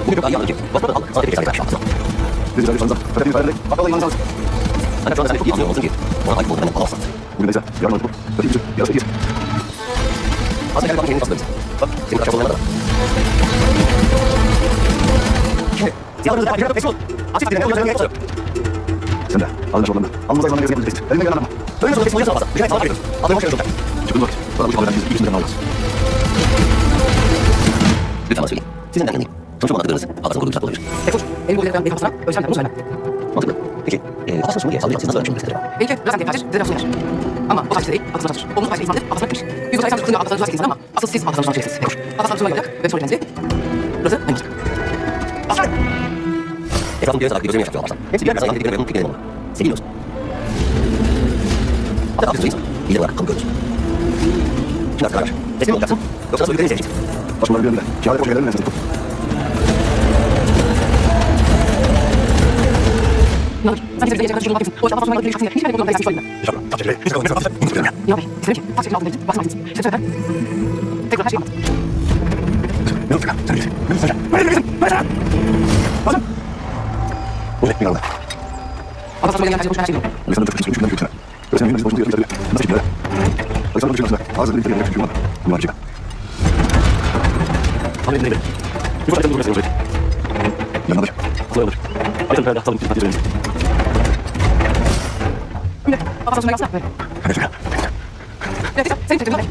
공격 이하는 이렇게 버스터 안 되게 잘해 잘 이제 전자 그래 빨리 아까 이만 상황 아니 저는 사실 이거 무슨 게 뭐가 많이 먹는 거 없어 우리 내자 여러 번 어디 좀 여러 개 아직 할 방법이 없어 지금 같이 보는 거다 지하로 다 이렇게 백수 아직 내가 여기 없어 된다 아무 좀 없는다 아무 사람 내가 생각해 내가 내가 나마 너희 저기 보여서 봤어 내가 다 알게 아들 혹시 좀 지금 뭐 나도 좀 알아서 이기는 게 나왔어 일단 맞으니 시즌 당연히 전초만 들었어 아까 그거 잡고 백수 일본에 대한 내가 봤어 여기 사람 무슨 말이야 어떻게 이게 예 아까 소리야 사우디 같은 사람 좀 비슷해 이렇게 라상 대파지 내가 소리야 아마 뭐 다시 아까 다시 오늘 다시 이만데 아까 다시 이거 다시 근데 아까 다시 사람 아까 시스 아까 다시 시스 아까 다시 소리야 웹 소리 된지 그래서 아니 아까 내가 좀 뒤에서 나기 요즘에 잡죠 아까 SBR 사이트 되는 게 되는 거 세기로 아까 앞에 있어 이제 와 검거죠 나 가라 대신 갔어 역사 소리 되는 세지 정말 미안해 기아를 보게 되는 데서 너 사실 제가 지금 막고 어 잡아서 막 이렇게 삭제 피시하는 거 있어 있나 잠깐 갑자기 이거 내가 봤어 무슨 소리야 여기 그렇게 다시 나오는데 말씀 진짜 댓글 하시고 명수가 잘해 명수가 맞아 맞아 오늘 이거 나 아까 저기 그냥 다시 보시고 우리 사람들 좀 중요한 게 있잖아 그래서 우리 보시는 여기 나 지금 우리 사람들 중요한 거 아주 이렇게 이렇게 중요한 거 말이야 아니 내가 이거 좀 모르겠어 나나다 소용 없어 아이들 다 잡는 게 아니지 근데 아까 저기 갔어 그래서 네, 진짜 생각 좀 해.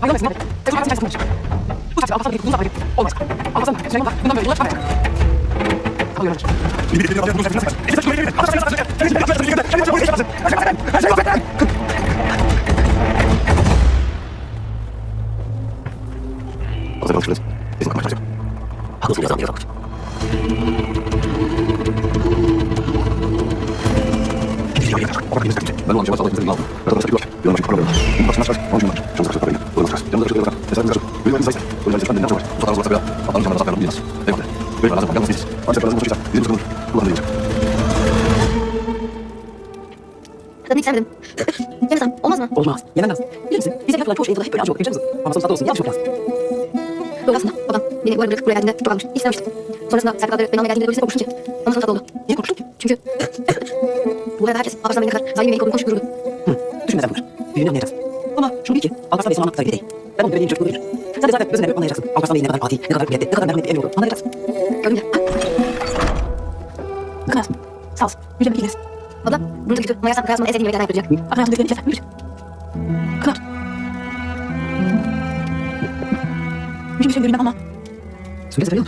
아, 이거 말씀. 제가 같이 해서 또 다시 아까 무슨 말이야? 맞아. 아까 전에 제가 막 문담을 누가 찾아요. 아, 이거 맞아. 이미 내가 무슨 생각 이제 좀 얘기해. 하고 소리가 나는 게 그렇지 나는 언제 와서 인생이 나고 그래서 이거 이런 거 프로그램 이거 마치 언제 맞죠 정상 프로그램 이거 마치 정상 프로그램 대상 가서 이거 인사이트 우리가 이제 만든 거 좋아 저도 그렇고요 아빠는 정말 답변을 믿었어 내가 왜 말하자 방금 있어 언제 그런 거 시작 이제 좀 그거 하는 거죠 Tadnik sevdim. Yemesem olmaz mı? Olmaz. Yenemez. Bilir misin? Bize yapılan çoğu şeyi hep böyle acı geçeriz. Ama sonrasında olsun. Yanlış yapacağız. Doğru aslında. Babam beni bu arada bırakıp buraya geldiğinde çok almıştı. İstememiştim. Sonrasında Serkan abileri beni almaya geldiğinde öylesine korkmuştum ki. Ama sonra tatlı oldu. Niye korktun ki? Çünkü bu arada herkes Alparslan beni ne kadar zalim ve ilk olduğunu konuşup dururdu. Düşünmeden bunlar. Büyüğünü anlayacağız. Ama şunu bil ki Alparslan Bey sana anlattıkları değil. Ben onu demediğim çok doğru. Sen de zaten gözüne görüp anlayacaksın. Alparslan Bey'in ne kadar adi, ne kadar kuvvetli, ne kadar merhametli evi olduğunu anlayacaksın. Gördün ya. Kınaz. Sağ olsun. Yüce Melih Güneş. Abla bunu da kötü. Ama yersen hayatımda en sevdiğim yemeklerden yapılacak. Akın hayatımda dediklerini izle. Kınar. Bir şey derim ama. Söyle söyle.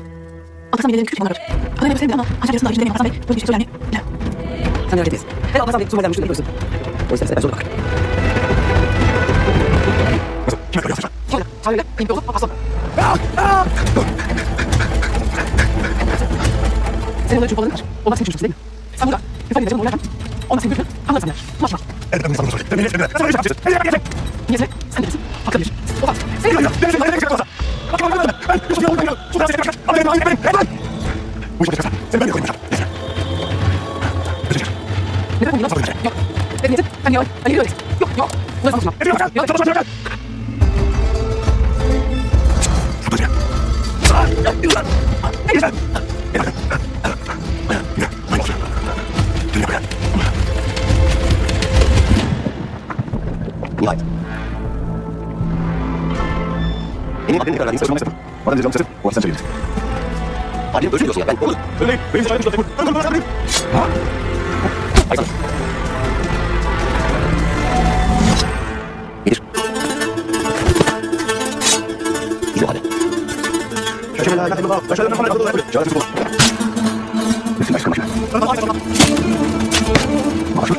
Alparslan Bey'in küçük olanlar var. Akın hayatımda ama aşağı yarısında içinde Alparslan Bey. Böyle bir şey söyler mi? Ne? Sen de öyle değilsin. Ve Alparslan Bey sunmayla müşkül ediyorsun. O yüzden ben zorla bakar. kime görüyorsun Söyle. Söyle. Benim bir oğlum Alparslan. Senin onları çubuğaların var. Onlar senin çocuksun değil mi? Sen burada ifade edeceğim onlardan. Onlar senin götürün. Anlat sen ya. Maç var. elbette bunu söyle demin ne sen öyle yapıyorsun Niyeyse sen bilirsin. Haklı bilir. O var. Senin ya demin sen ne yapıyorsun bak ben bir şey olmuyor şu kadar seni ama benim bu işe sen ben koyayım neden bunu yapıyorsun? Yok. Benim niyetim sen niye öyle öyle. Yok yok. Bunları konuşma. Yok. Nihayet. Benim aklımda kararlı Söylemek istedim. Bana diyeceğim sesim. O sen çekilir. Hadi özür diliyorsun ya ben onu. Öyle benim sayım şurada. Aysan. Gelir. İzle hadi. Şöyle la ilahe illallah. Şöyle Muhammed Abdullah. Şöyle bir Nefsin aşkına şöyle. Maşur.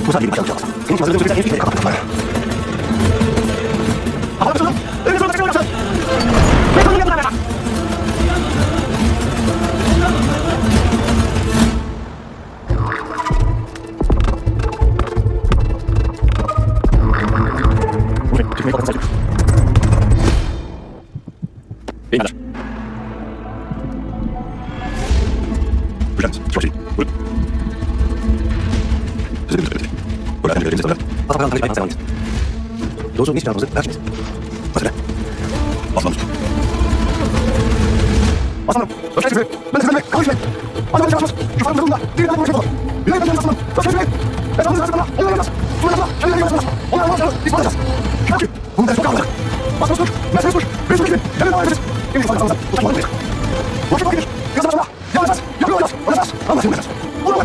Bu sadece bir başarı olacak. Senin için hazırladığım sözü en büyük kapattım. Hava başladım. Öyle sonra tekrar yapacağım. Ve sonunu yapacağım. Buraya çıkmayı kapatın sadece. Beyler. Bülent, çok şey. Buyurun. Size bir söyledik. Böyle ellerinizi söyler. Atakan tabii aynen sen Yolculuğun niçin çağırdığınızı her şeyimiz. Mesela. Aslanım. Aslanım. Hoş geldiniz. Ben sizinle konuşmayın. Aslanım çalışmaz. Şu farklı durumda. Bir daha konuşmayın. Bir daha konuşmayın. Hoş geldiniz. Ben sana lazım bana. Onları yapacağız. Bunları yapacağız. Şöyle yapacağız. Onları yapacağız. Biz yapacağız. Çünkü bunun dersi çok kaldı. Aslanım dur. Mesele dur. Resim gibi. Hemen devam edeceğiz. Bir iş var kafamızda. Ulaşmak olmayacak. Ulaşmak gelir. Yazın başına. Yapacağız. Yapıyoruz. Olacağız. Anlaşılmayacağız. Bunu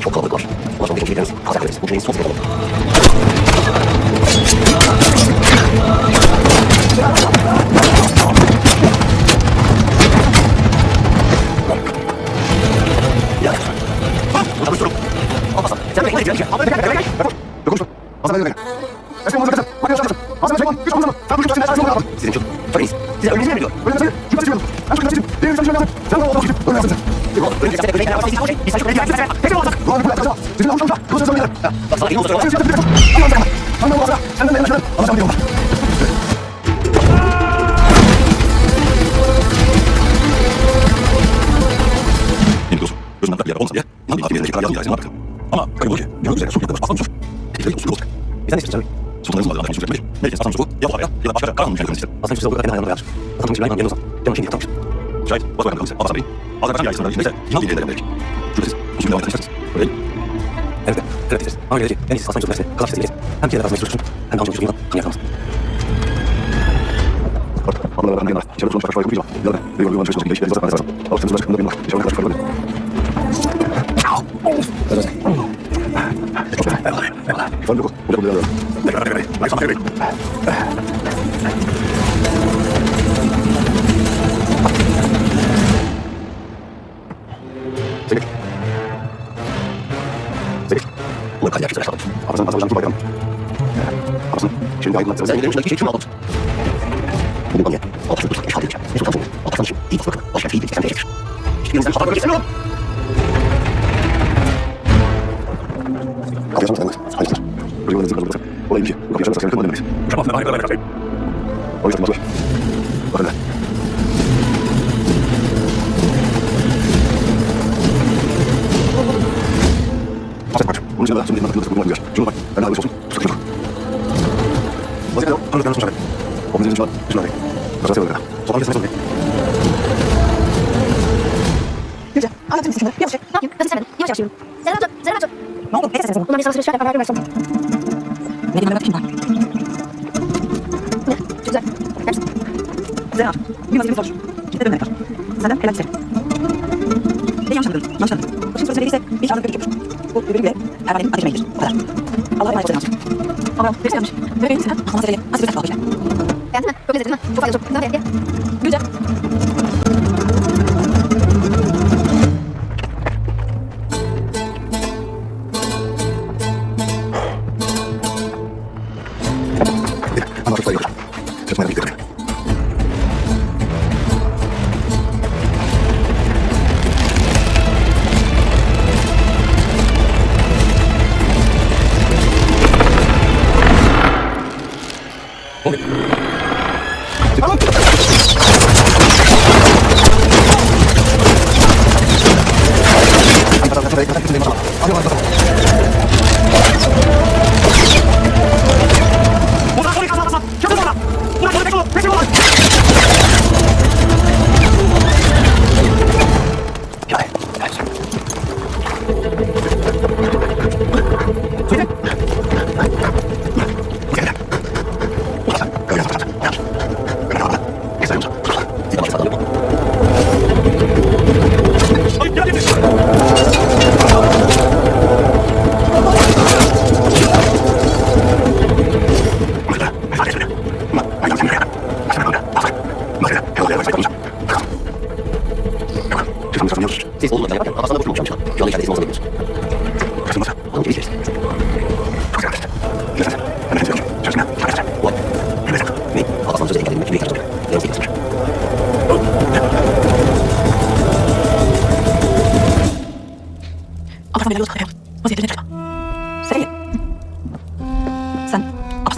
Çok kalabalık var. Ulaşmak için şeylerimiz fazla kalırız. Bu cümleyi son sınıf alalım. Ya. Burada bir durum. Olmazsa. Sen bekle. Gel. Dokunuşma. Aslanım gel. Eski muhabbet edin. Hadi yaşa. Aslanım Süleyman. Güç olmalı. Sen bu güçlü mesajı olmalı. Sizin için. Çok iyiyiz. Size ölmenizi mi biliyor? Öyle mesele. Şu mesajı veriyorum. Ben şu mesajı. Benim mesajı lazım. Sen de o okuyup. Öyle mesajı. Ölmenizi size ölmeyi beraber size bir saç ölmeyi beraber. Hepsi olacak. Doğru bir dakika. Sizin avuçlarınızda. Kılıç söyleyelim. Bak sana iyi olacak. Sen siyasete bir dakika. Anlam olmazsa. Senden de yanlışların. Alacağım bir yol var. Benim dostum. Gözümden bir yer olmasa diye. İnan bir yerindeki karar yazmayı yazmayı yaptım. Ama garip olur ki. Gök üzerine su yaklaşık aslan uçur. Etkileri usulü olacak. Bizden ne istiyorsun? Sultanımızın adına konuşmak için. Melek'in aslan uçuru ya bu havaya ya da başka karanlık müşahede istedim. Aslan uçursa olduğu kadar ayağına koyar. Aslan uçursa yanımda yanımda. Canım şimdi yatamış. Şayet Başbakan Kalise, Abbas Bey, Azerbaycan yayı sınırları içindeyse İnan birliğine devam ederek. Şüphesiz, bu şimdi devam etmek istersiniz. Öyle değil mi? Evet de. Evet isteriz. Ama gelecek. En iyisi aslan uçursa kadar istediğiniz. Hem kiyeler arasında uçursun. Hem de amcam uçursun. Kan yakamaz. Artık, anlamda ben bir İçeride sonuç başka yapmayacağım. Yalan. Bir yol çalışmak için değişiklikleri zaten lazım. Alıştığımız başkanında benim var. İçeride karşı farklı. Çok güzel. Eyvallah. Eyvallah. İfade yok. Hocam bunu alıyorum. Tekrar. Like sana tekrar. Sevik. Sevik. Bunları kalender kimse yaşamadım. Azerbaycan bayram. Abasın. Şimdi aydınlat. Sen benim dışındaki şey kim aldın? Bunu bana gel. Altıncı tutsak işgal edeceğim. Ne sultan bu? Altıncı için değil bakın. Başka değil. Sen verecektir. Hiçbirimizden haber görmek istemiyorum. Kapıyı açamazsın. Hayırdır. Rüyumun zıkkı zıkkı. Olayım ki. Bu kapıyı açamazsın. Sakın kılma demeyiz. Uçamaz. Ben harika vereceğim. O yüzden maç var. Bakın ne. Aferin bak. Bunun için de şimdi yanına takılırsa kullanmıyor. Şunu bak. Ben daha olsun. Tutsak yok. Vaziyette yok. Tanrı'dan sonuç alın. O bizim için var. Şunu alayım. Başka seviyorum ya. Sonra kesmek zorundayım. Gülce, anlatır mısın şimdi? Yavaş. Ne yapayım? Nasıl istemedim? Yavaş yavaş yürüyorum. Zerre rahat ol. Ne oldu? Ne sesiniz? Onlar bir sana süreç şöyle haber vermezsem. Medine Mehmet kim var? Ne? Çok güzel. Gerçekten. Zehra. Bir vaziyemiz var. Ciddi dönmek var. Senden helal isterim. Beni yanlış anladın. Yanlış anladın. Başım soru söylediğiyse bir anlık bir yapmış. Bu öbürüyle Erman'ın ateşmeyidir. Bu kadar. Allah'a emanet olun. Ama birisi yanlış. Böyle benim sana. Aklına söyleyeyim. Nasıl bir kalkacak? Beğendin mi? Çok lezzetli değil mi? Çok faydalı çok. Güzel bir yer. Gülce. Ama çok sayılır. Çalışmaya gidelim.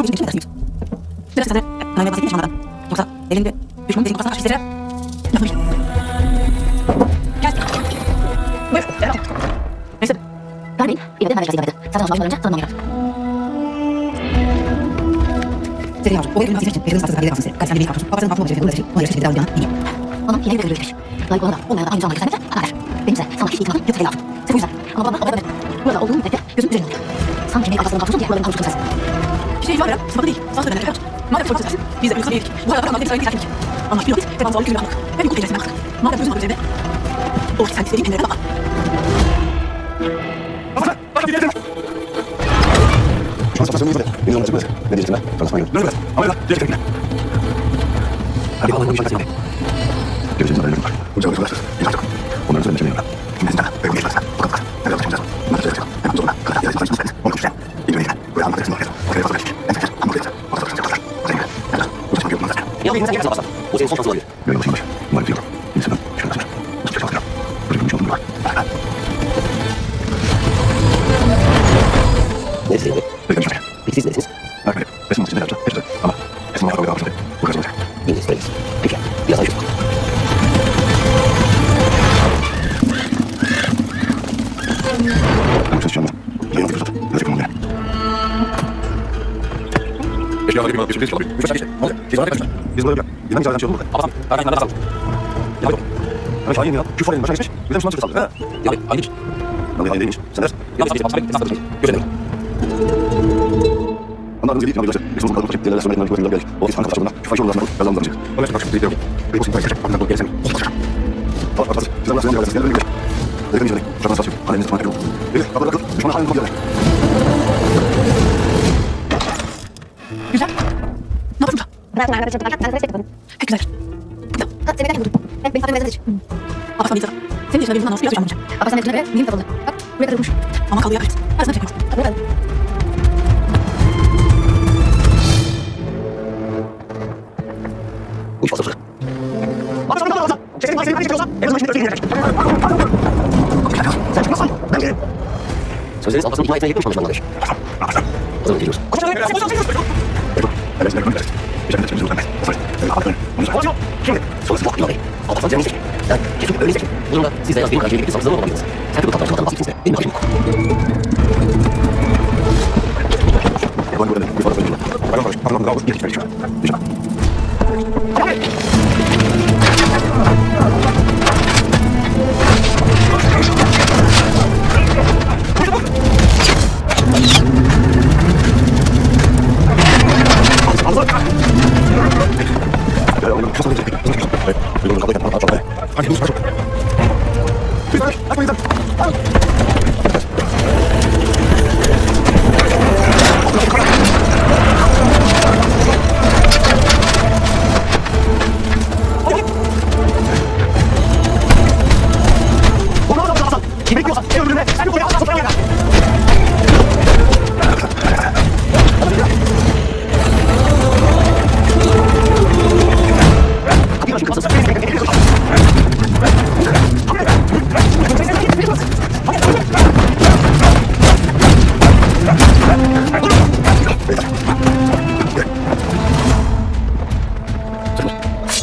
çok bizim için mi dersiniz? Biraz size önemli bahsettiğim yaşamlardan. Yoksa elinde düşmanın derin kafasına karşı sizlere lafı bir. Gel. Buyur. Gel. Neyse. Örneğin, bir evde merkezi yemedi. Sadece alışveriş önce tanımlamaya geldi. Sevgili yavrucuğum, bu evin hafifler için eviniz haksız vergileri kalsın size. Kaç tane bir kalsın. Babasının altına olacağı için, ona yarışır şekilde alacağını bileyim. Onun hileyle göre gösterir. Layık olana da olmayana da aynı zamanda göstermekle hak eder. Benimse sana hiç itimatım yok sayılı altın. Sırf o yüzden. Ama bana haber vermedin. Burada olduğum müddetçe gözüm üzerinde olacak. Sanki beni arkasından kalkıyorsun diye buraların kavuştuğunu sensin. Bir şey icra veren, sıfatı değil. Sana söylenenleri yapacak. Madem sorun sensin, biz de uykusuna yedik. Bu hayatı anlamda bir sarayın bir terk Anlaş bir ofis ve bağımsızlık hükümlü anlık. Ve bir hukuk penceresinden baktık. Madem gözüm üzerinde. O ki sen istediğin pencereden bakma. Şu an satmasını izle. Beni zorla çıkmadı. Ne diyeceksin ben? Satmasına göre. Dönmez. Ama öyle. Diğer tekne. Hadi Allah'ın bir şarkı sevdi. Geleceğiniz haberleri var. Bu canlı sorarsınız. Bir artık. Onların üzerinde çevirmiyorum ben. Şimdi sizden. Ve bu geçmezsen. Bu kadar. Hadi Allah'a çıkacağız. Bunları söyleyeceğim. Hemen zoruna. Kadar yazı ifadesi isterseniz. Onu konuşacağım. İlmi ilgilen. Böyle anlatmak için oraya. Oraya fazla geçecek. En fakir. Anlatmak için. O da fazla yapacaklar. O da ilmi. Hemen. Bu saçma yok. Bunlar zaten. Ya bir insan gelirse bakarsan. Bu senin son şansın olabilir. Böyle başım başı. Bunları biliyorum. İnsanın. Şöyle basmış. Nasıl bir çalışıyor? Böyle bir şey var. Beraber. Ne isteyeyim? Böyle bir şey. Peki siz nesiniz? Böyle. Resim için de yapacağım. Hepsi. Ama. Resim olarak öyle yapacağım. Bu kadar olacak. İngiliz söyleyiz. Peki. Biraz daha yusuf. Ben bu çalışacağım ben. Yayın fırsatı. Biraz yakın oldu yani. Eşyaları bir manat geçirdiğiniz kalabilir. Üç işte. Ne olacak? Siz bana kaçmışlar. Biz bunları bırak. Yine bir şey oldu burada. Ablasam, ben kendim kazandım. Ya hadi. Ben Şahin ya. Şu farenin başına geçmiş. Bir de Müslüman çıkı sallıyor. Ya aynı bir. Vallahi Şahin değilmiş. Sen dersin. Ya biz sabit esas bir gözelim. Anladığınız gibi İslam'ı görecek. Bizim bu kadar vakit diğerlerle sonra etmemek güvenler geldik. O vakit arkadaşlarına şu fahişe yollarına yazalım danacak. Onun için bak şimdi değil. Benim olsun ben geçecek. Bakın bu gelsen. Tamam hazır. Sizden nasıl yanıyor? Sizden böyle. Yakın içeri. Uçaktan satıyor. Halinizi tamam yapıyor. Evet. Kapıda bırakın. Düşmanın halini kontrol eder. Güzel. Ne yapıyorsun? Bırakın arkadaşlar. Ben respekt yapalım. Pek güzel. Ya, Ha, seni beklerken durdum. Ben benim farkım için. Abbas'tan değil sana. Senin yaşına bir bundan nasıl biraz uçan Ama sen de benim tapıldı. Bak, buraya kadar durmuş. ama kaldığı yer açtı. Ben sana çekmiyorum. Buraya kadar. Bu iş fazla süre. Sözleriniz Abbas'ın ikna etmeye yakın mı Bangladeş? O zaman geliyoruz. Evet. Evet. Geçen de çekimizin uzanmayız. Hazır. Aferin. Onu söyle. Şimdi sonrası yok Bey. Abbas'tan canını isteyin. Yani kesin öyle isteyin. Bu durumda siz de yalnız benim karşıya bir savcılığım olamadınız. Sen de bu tatlı bahsettiğinizde benim karşım yok. Yalan görelim. Bir fazla söyleyeceğim. Bayram kardeş. Pardon. Kavga. Geç. Geç. Geç.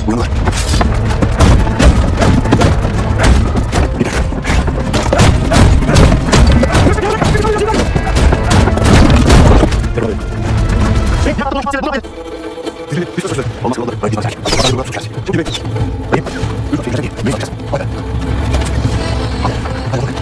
Uyanlar. Olmaz kaldı. Ben gideceğim. Hadi buradan tutacağız. Şimdi bekle. Hayır. Lütfen tekrar gel. Ne yapacağız? Hadi. Hadi. Hadi bakalım.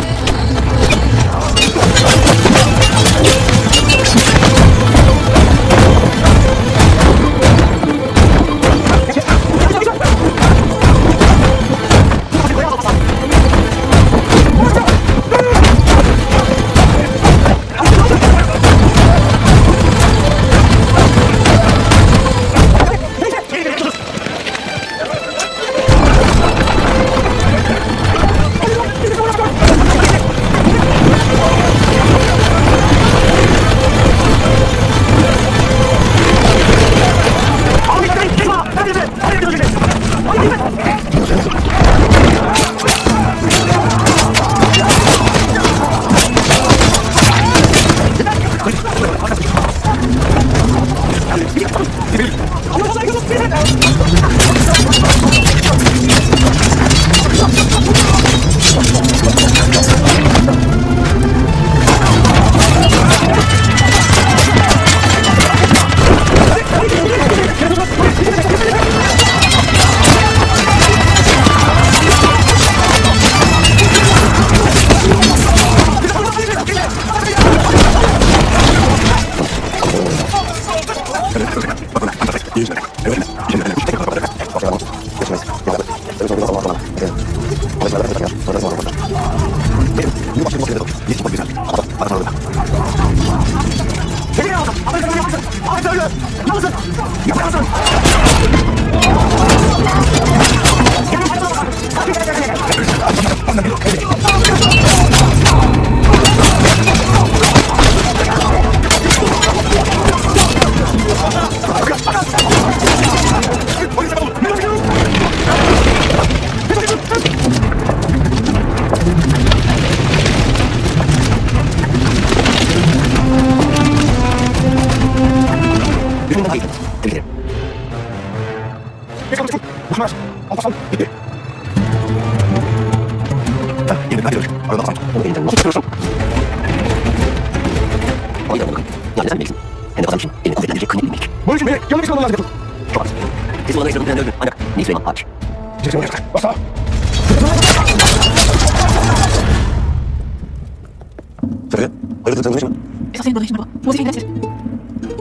Esas senin burada işin baba. Bu vazifeyi neler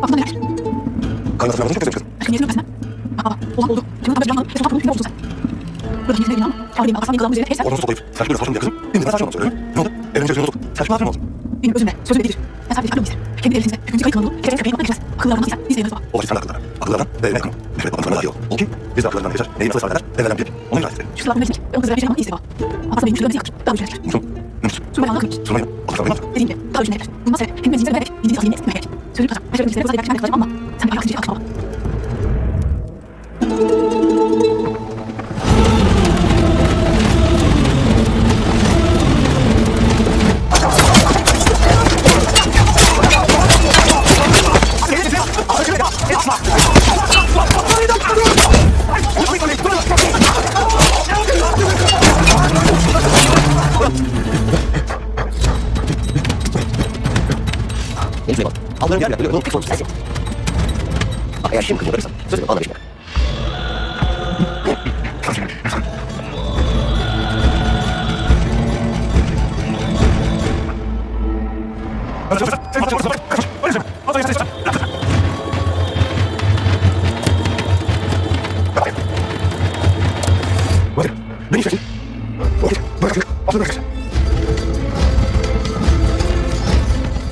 aklına neler? Aşkın niyetini öpmesine. Bak baba. Olan oldu. Canını tabii canlanıp ve sokak bulmuş ne oldu sen? Burada niyetine bina ama. Ağrıyım arkasından yıkılan üzerine teyze. Benim özümle. Sözümle değildir. Ben sadece aklım ister. Kendi elinizde. Hükümcü kayıt kılavunu. Geçen köpeğin bakmak geçmez. Akıllarından ister. Biz de yanınız baba. Şu kılavunu verecek. Ben o kızlara vereceğim ama iyidir baba. Aslında benim şuralarınızı yaklaşır. Daha ucuna yaklaşır. Sonra ben anlatırım. Dediğim gibi daha ucuna yaklaşır. Bundan sebep benim zincirime vererek bildiğiniz halimle etmeye gerek. Sözümü tutacağım. Ben şöyle bizlere özel yaklaşan kalacağım ama sen bir ayak zinciri kalkma baba. Benim bak. Allah'ın gel böyle tek sonuç sensin. Bak eğer şimdi kızım sözümü anla şimdi.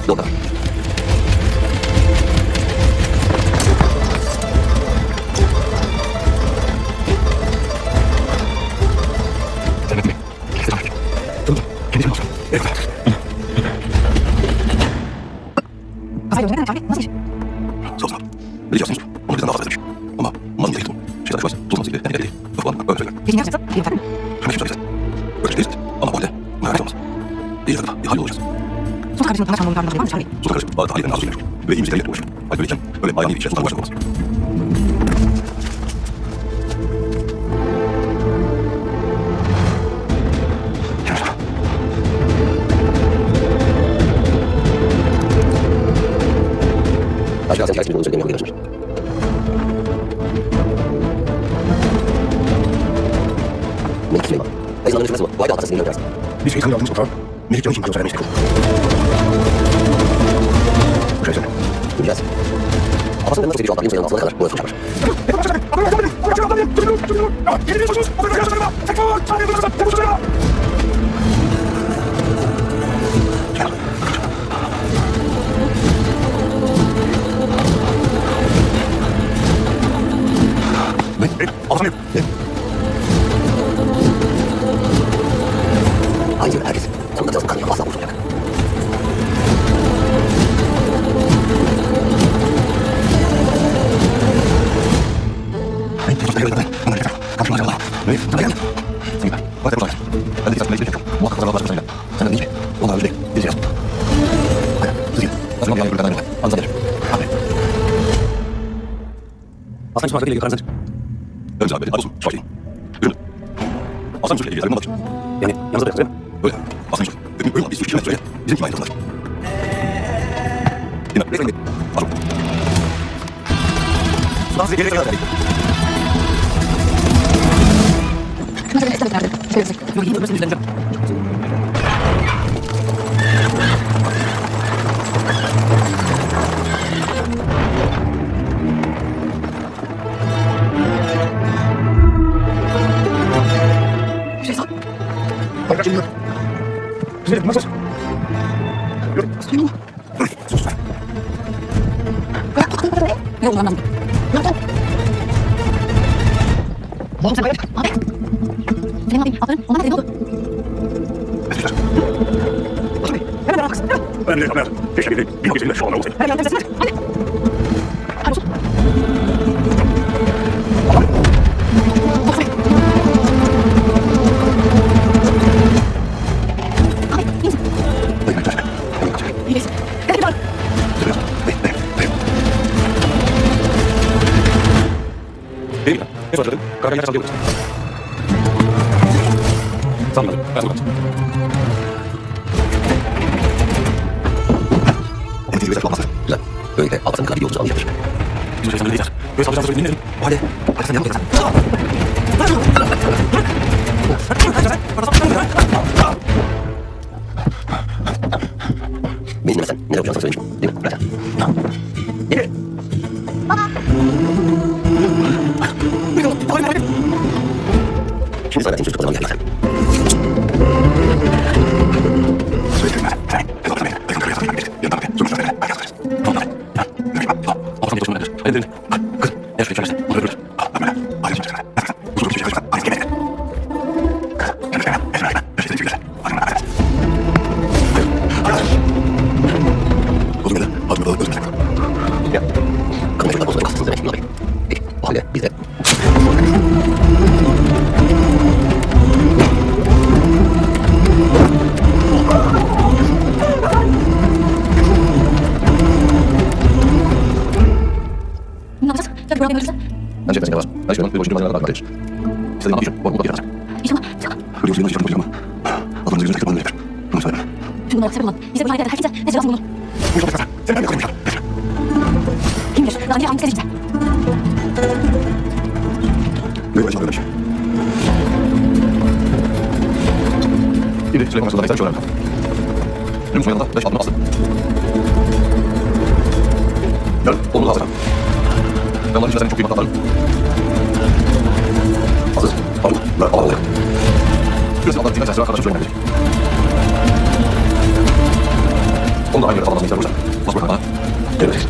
Dobra. Kafayla oynarken Çağrı nasıl iş? Peki ne yapacaksın? Bir efendim. Sultan kardeşinin tanış anlamı var mı Çağrı? Aşağı sen hikayesini üzerinde yapmaya başlamış. Melik Süleyman. Ayızlanların şurası bu. Bu ayda atasını yine Bir şey tanıyordunuz mu? Melik Can'ın için söylemiş. Bu şey söyle. Bileceğiz. Atasının nasıl bir şu an sayının altına kadar bu ölçüm çıkmış. Aynı yıl herkes. Sonunda diyorsun kanıyor. Asla kurtulacak. Aslan için markete ilgili yani yalnız bırakın. Öyle. Aslında işte. Öyle bir sürü söyle. Bizim kim ayrıldılar? Yine. Beyefendi. Arzu. Sultan size geri kadar geldik. Şuna şöyle esnaf verdim. Şöyle bize. Yok yine öbürsünü üzerine. Ne oldu anlamadım. Ne yaptın? Oğlum sen böyle. Abi. Süleyman abi, aferin. Onlar ne oldu? Eskiler. Başım Bey. Hemen beraber kızım. Hemen. Önemli kamer. Keşke bir yok içinde şu anda olsaydı. Hemen yandım sesini. Hadi. Hadi olsun. Bak Bey. Abi, iyi misin? Dayı ben kaçar. Ben kaçar. İyi değilsin. Gel bir daha. Dayı. Dayı. Dayı. Benim de. Ne soracağım? Karakter gerçekten yok. Sanmadım. Ben sana kaçtım. Entizi bir olmaz. Güzel. Böylelikle Alparslan'ın katil yolumuzu anlayacaktır. Biz böyle şeylerle değiliz. Böyle saldıracağımızı söyleyin dedim. O halde. Hadi sen yanına gelirsen. Beni dinlemezsen neler yapacağını sana söylemiştim. Değil mi? Bırak sen. Yürü. Şimdi sana senin çocuk o zaman geleceksen. Söyleyin ben. Sen. Biz oturmayın. Bakın karıya satayım. Yanından bakın. Sonuçta böyle. Herkes kalırız. Tamam hadi. Ya. Yürü bak. Tamam. Olsam çalışmam nedir? Hadi dedim. Kız. Ne şu içerisi? Onu öldürür. Ben böyle. Ayrıca çalışmam. Ne yapıyorsun? Uzun bir şey çalışmam. Ayrıca gene. Kız. Kendisi gene. Esra gene. Her şeyden çıkıyorsa. Ayrıca gene. Uzun gene. Adım da özür dilerim. Ya. Kanı çocuklar bozmayı kastınız demek Ünal Bey. Peki. O halde biz de... Ne yapacağız? Ya bir problem görürsen. Bence ben seni var. Ben şimdi bir boşuna malzemeler daha kardeş. İstediğin bir şey. Bu arada girersin. İnşallah. İnşallah. Hırıyor suyunu çıkartmak ama. Adamın yüzüne çıkartmanı yeter. Bunu söyleme. Tüm bunları sebep olan. Bize bu hayatta herkese ne cevap bulunur? Bu çok güzel. Sen ben koymuşlar. Kim bilir? Daha önce hangisi seçeceğim? Böyle acaba böylemiş. Şimdi Süleyman Aksu'dan eksen şöyle yapalım. Benim yanında 5 adım bastı. Gel, onu hazırlan. Ben onların içinde senin çok iyi matlatlarım. Hazır. Pardon, ben alalım. Biraz Allah'ın dinle sesine arkadaşım Süleyman gelecek. Onu da aynı yere alamazsın ister olursa. Bas bırak bana. Gel vereceksin.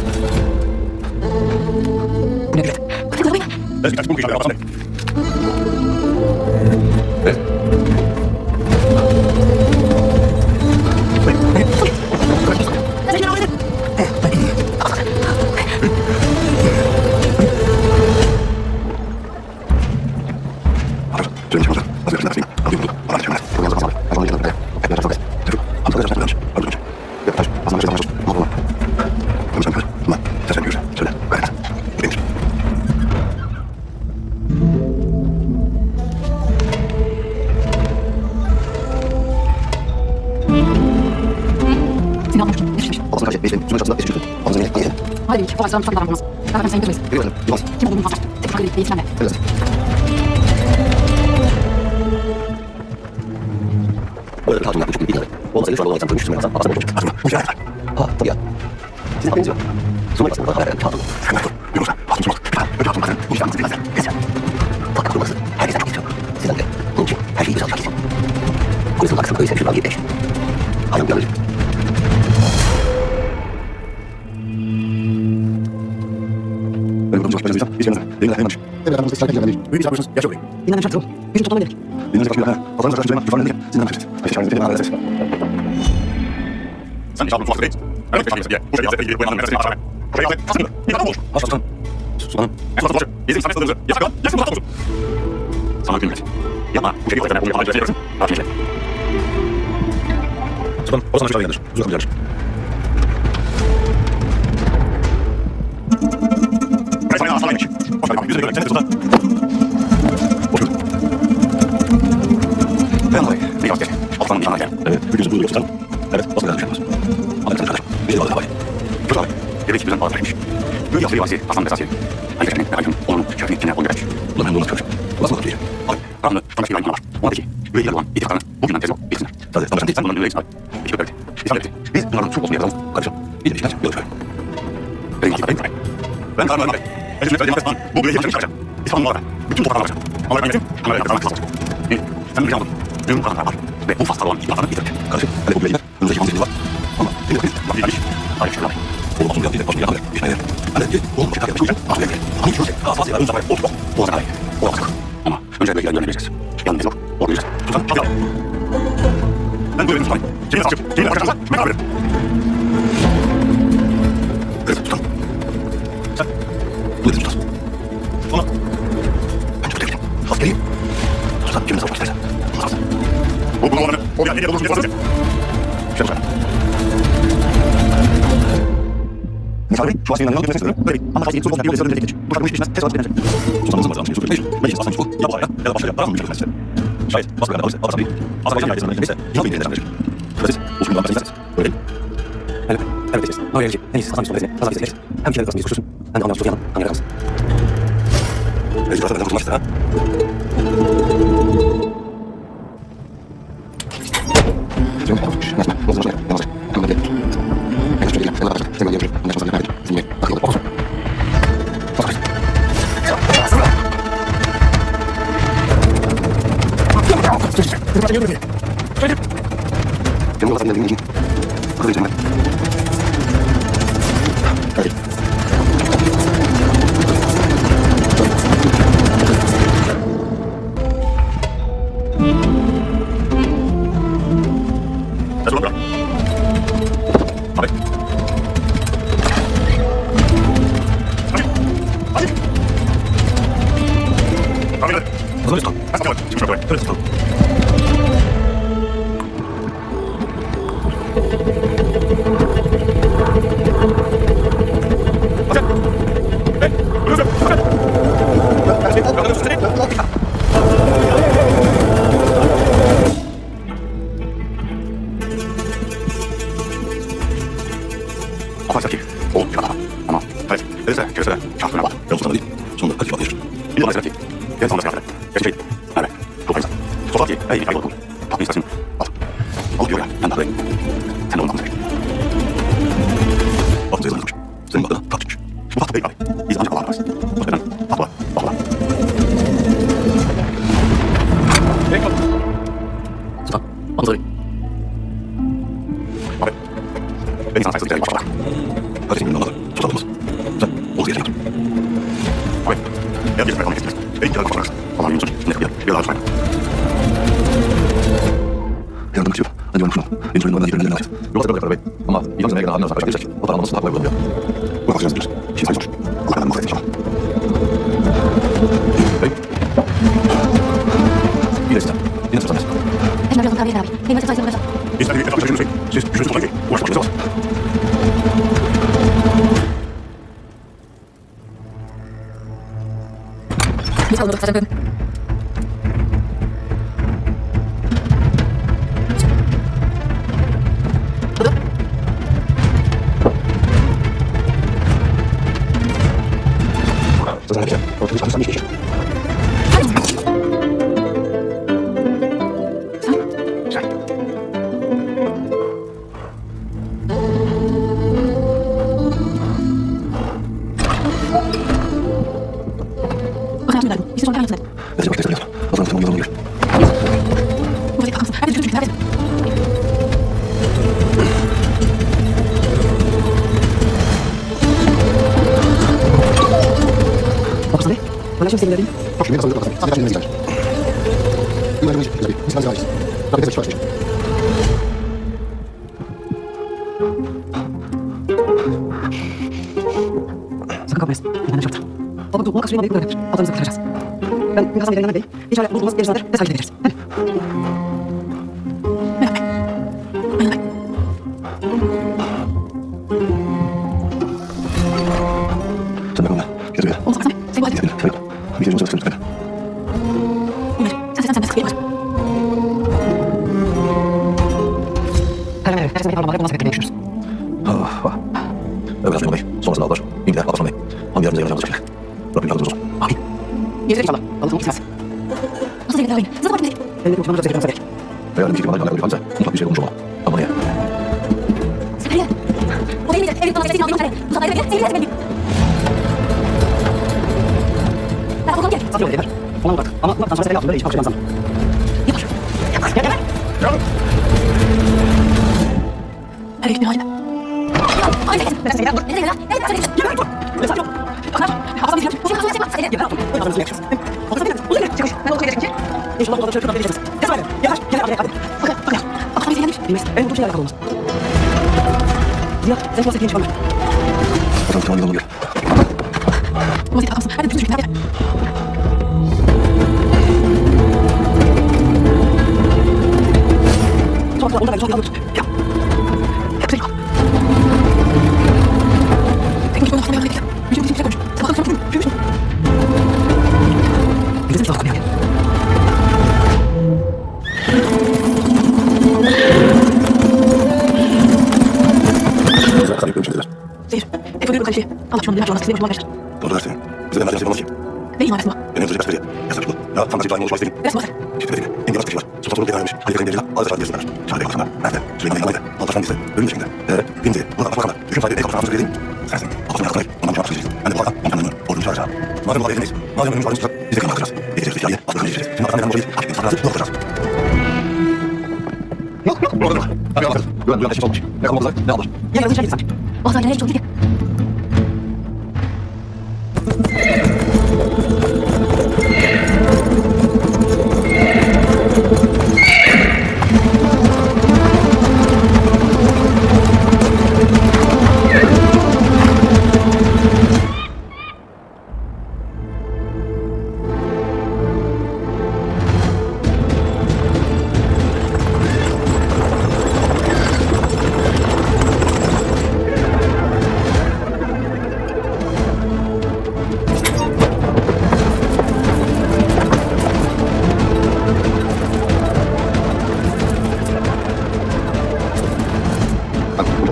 Bu ne ücret? Bakın arabayı. Eski taktik bu kişiler Alparslan Bey. Evet. Sen şimdi arabayı. Hazır. Süleyman çıkmışlar. Hazır yaşında kasayım. Alayım bunu. Bana çıkmışlar. Bunu yazıp basmalı. Ben onu içinden böyle. Hep beraber çok az. Çocuk. Hamza kaçar. Öldürmüş. Öldürmüş. Yap taş. Aslan kaçar. Tamam. Ne yapalım? Konuşan kör. Ulan. Sen sen görürsen. Söyle. Gayret. Yürüyünür. Seni almıştım. Yetişmiş. Babasına karşı 5 bin. Sümür çatısında 5 çıktı. Hamza beni niye? Hadi bir. O açıdan tutan bir davranmaz. Ben seni götürmeyiz. Yürü bakalım. Yılmaz. Kim olduğunu fazla. Tek farklı değil. Değiştirmem de. Evet. Bu arada bir hatunlar bu çok büyük bir dinle. Olmasaydı şu anda olarak tanımıştım ben Alparslan Bey çok. Aslında bu hikaye var. Ha tabii ya. Sizin haberiniz yok. Sonra basında haber veren bir hatun. Hemen dur. Yoksa hatun sormaz. Bir daha. Öyle hatun bakın. Bu işten anlatır birazdan. Geç ya. Fakat kurması herkesten çok istiyor. Sizden de. Bunun için her şeyi güzel herkesin. Kulisinin arkasında öyle şuradan bir beş. Hanım yanıcı. Ben buradan başlayacağım. Hiç yanına. Benimle hemen. Evet, aramızda sadece yanına değil. Büyük bir çarpıyorsunuz. Yaşa orayı. Dinlemem şart yok. Gücün toplamayı dedik. Dinlenize kapıyla. Pazarınız arkadaşlar Süleyman. Küfürlerini dinleyin. Sizden nefret. Beş çağırın. Benim ağrı ses. Sen inşallah bu diye. Evet, bu şey yazdı. Bu yandan mesajı açar. Bu şey yazdı. Aslında. Bir adam olmuş. Asla tutan. Sultanım. En son başı. Bizim sanat sınırımızı yasak. Yasak mı olsun? Sana hüküm verir. Yapma. Bu şey yok. Bunu yapan verirsin. Rahat işle. Sultanım. O sana şu yandır. Uzun kapıcı yandır. Ben sana aslanaymış. Hoş geldin. Yüzüne göre. Sen de sultan. Hoş bulduk. Ben anlayayım. Ne yavaş geç. Aslanın nişanına gel. Evet. Bir gözü buyuruyor sultanım. Evet. Asla yanlış yapmaz. Ahmet sen kardeşim. Bir de bağlı havayı. Dur abi. Yedek bizden bazılarıymış. Böyle yaptığı vasiye. Aslan mesajı. Hayır efendim. Ben ayım. Onun şerefini kendine koyun verir. Ulan ben bunu nasıl göreceğim? Nasıl bakabilirim? Abi. Ramlı. Tanrı bir ayımına var. Ona de ki. Üye yer olan ittifakını bugünden tez ol. Bilsinler. Tabii. Tamam. Sen bunların üyeyisin abi. İşte böyle. İslam devleti. Biz bunların çok olsun yazalım. Kardeşim. Bir de bir şeyler yok. Ben hastayım. Ben Karnı Ömer Bey. Ecmet Belediye Başkanı bu belediye başkanı çıkaracak. İslam'ın var. Bütün topraklar alacak. Ama ben yönetim. Kanala yapacağım. Kısalacak. Sen bir yandım. Tüm kanallar var. Ve bu fasla olan iddialarını bitirecek. Kardeşim. Hele bu bilgiler. Önümüzdeki 18 yıl var. Ama bir de kriz. Bak bir yanlış. Hayır şeyler. Oğlum olsun bir yaptı. Başka bir yapmadı. İşine yer. Hadi. Ama önce belki yönlendireceğiz. Yalnız yok. Organize. Tutan. Hadi al. Ben böyle tutayım. Kimin sağ çıkıp, kimin arkadaşlarsa ben karar veririm. Evet, tutan. Sen. Bu nedir tutan? Sonra. Ben çok tebrik ederim. Az geleyim. Tutan, kimin sağ istersen. Bunu sağ. Bu olanı, o bir an ne olursun diye soracağım. Şöyle söyle. Mesela Bey, şu an senin yanına götürmek istiyorum. Böyle bir anlaşmayı sonuç olmadan bir yolda söylemek için. Bu şarkı bu iş bitmez. Test olarak bitmez. Sultanımızın var zaten. Sultanımızın var. Meclis aslan bu. Ya bu araya ya da başka yapar mı bir şey? Şayet başka bir alırsa tabii. Azerbaycan ailesinden gelirse ya bir yerden çıkacak. Siz Osmanlı'dan bahsedersiniz. Öyle değil. Evet. Evet siz. Oraya gelecek. En iyisi Hasan Sultan Hazretleri. Hasan Hazretleri. Hem kilerle kasmayı konuşursun. Hem de anlayalım Sultan'ın. Hangi kalsın? Meclis aslan kurtulmak ister ha. Sakın kapmayız. Benden şartı. Baba bu kaçırmayı böyle yapmış. Atamızı kurtaracağız. Ben Hasan Bey'den yanına Bey. İnşallah bulduğumuz gelişmeler ve takip ederiz. Hadi. Sen bakma. Gel gel. Olsun Hasan Bey. Sen bu hadi. Gel. Bir kere çalıştım. Gel. Ömer. Sen sıkı bir baş. Her sene parmağına bu nasıl beklemeyi düşünürüz. Evet Süleyman Bey. Sonrasında Alvar. İlgiler Alparslan Bey. Hangi yardımcıya yarayacağımızı çıkacak. Rabbim yardımcımız olsun. Amin. Gelecek inşallah. Allah'ım gitmez. Nasıl sevgiler beni? Nasıl bakmayacak? Elini kurtulmamız da sevgiler gerek. Eğer bir fikrim var, alakalı bir halse mutlak bir şey olmuş olmalı. Ama niye? Sekreter. O değil miydi? Evet, bana sesini aldığım Bu sana gel. Sevgiler sevgilim. Ben okulum gel. Satıyor yeter. Ona bak. Ama bundan sonra seni yaptım. Böyle hiç bakışacağım sana. Yapar. Gel. Her ekmeği haline. Aynı. Ben sevgiler. Ne sevgiler? Ne sevgiler? Gel. Dur. Böyle sakin ol. Nasıl yakışmaz? Ortada bir uzun bir çıkış. Ben o kıyıya çıkınca. İnşallah bu adamı şöyle şuradan geçeceğiz. Yaklaş. Yaklaş. Yaklaş. Bakın. Bakın. Akşam bir şey gelmiş. Bilmez. Ben bu şeyle alakalı olmaz. Ziya, sen şu an genç kalmış. Hocam tamam yolunu gör. Bu vaziyette adamsın. Hadi bütün çocuklar gel. Sonra onda ben sonra alırız. Ya. Hep seni kal. Tek konuşma hastaneye halledeceğim. Yüce bir şey konuş. Sen bakalım sen büyümüş mü? Bir de bir sağlık konuya gel. Güzel kadar yüklemiş dediler. Seyir. Tek ödülü kalifiye. Allah şu an diler. Şu an size başıma arkadaşlar. Doğru dersin. Bize de merkezde olmalıyım. Ne iman etsin bu? Benim sözü gazeteci. Yasak şunu. Ya tam gazeteci oluşmak istedim. Resmi var. Şirkete dedim. En biraz bir şey var. Sultan Sorumlu Bey'den Halil Kayın Demirci'yle Aziz Fatih Yazılar. Şahane baksana. Nerede? Süleyman Yanay'da. Alparslan Diz'de. Ölüm döşeğinde. Bimdi. Burada başbakanla. Hüküm sahibi en kapatağımızı dediğim. Sensin. Alparslan Yakınay. Ondan şarkı söyleyeceğiz. Ben de bu arada komutanlığını ordunu çağıracağım. Madem bu edemeyiz. Madem önümüz varmış tutacak. Biz de kıyma bakacağız. Gideceğiz hikayeyi. Atlarını geçeceğiz. Şimdi arkadan neden boşayız. Hakikaten sanatı yok olacağız. Yok. Burada durma. Hadi bakalım. Güven eşit olmuş. Ne kalmazlar? Ne alır? Ya yazın şey sanki. O zaman nereye çok iyi.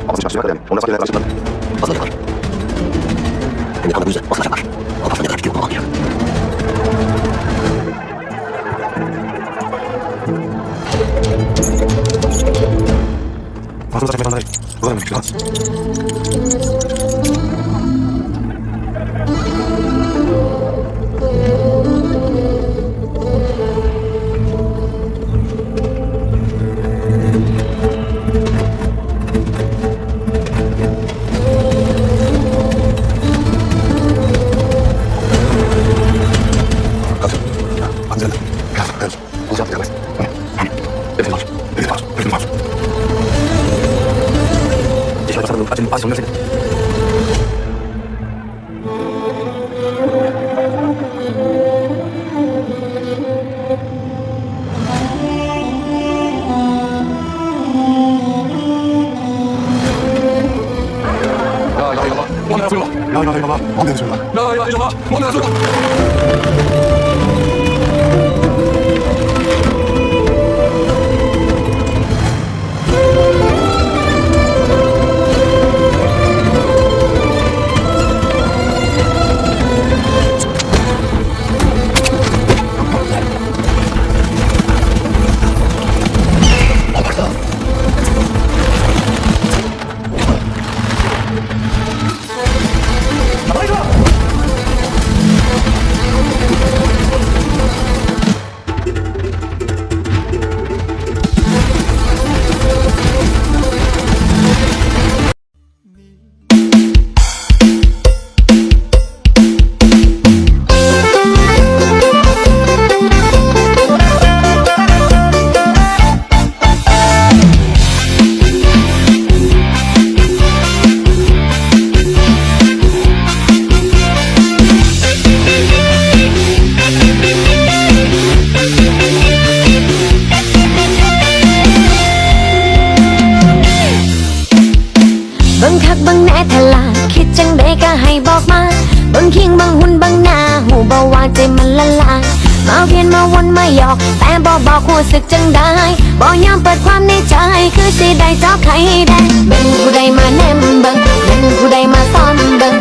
Babasını çarşıya kadar yani. Ondan sonra gelenler fazla var. Beni kanı güzel. Basılacaklar. Alparslan Yakınay çıkıyor. Aman ya. Fazla saçma yapanlar. Bu kadar mı küçük lan? La ilahe illallah. Muhammed Resulullah. La ilahe illallah. Muhammed Resulullah.หยอกแต่บอกรู้สึกจังได้บ่ยอมเปิดความในใจคือสิได้เจาะใครได้เป็นผู้ใดมาแนมเบิ่งเป็นผู้ใดมาซ่อนเบิ่ง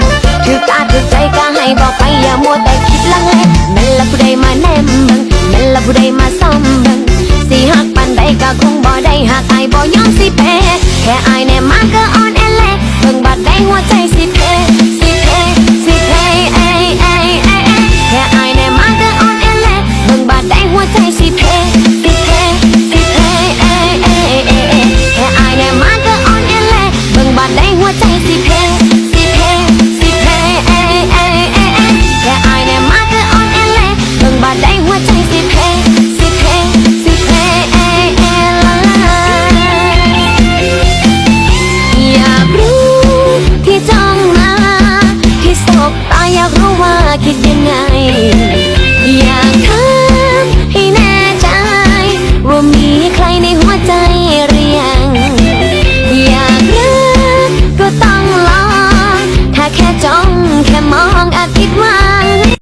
ถือตาถือใจก็ให้บอกไปอย่ามัวแต่คิดลังเลเป็นละผู้ใดมาแนมเบิ่งเป็นละผู้ใดมาซ่อนเบิ่งสิหักปานใดก็คงบ่ได้หากอายบ่ยอมสิแพ้แค่อายแน่มาก็อ่อนแอแลเบิ่งบัดได้หัวใจสิแพ้สิแพ้สิแพ้แค่อายแน่มาก็อ่อนแอแลเบิ่งบัดได้หัวใจสิแพ้สิแพ้สิแพ้แค่อายแน่มาก็อ่อนแอแลเบิ่งบัดได้หัวใจสิแพ้สิแพ้สิแพ้แค่อายแน่มาก็อ่อนแอแล อยากรู้ว่าคิดยังไง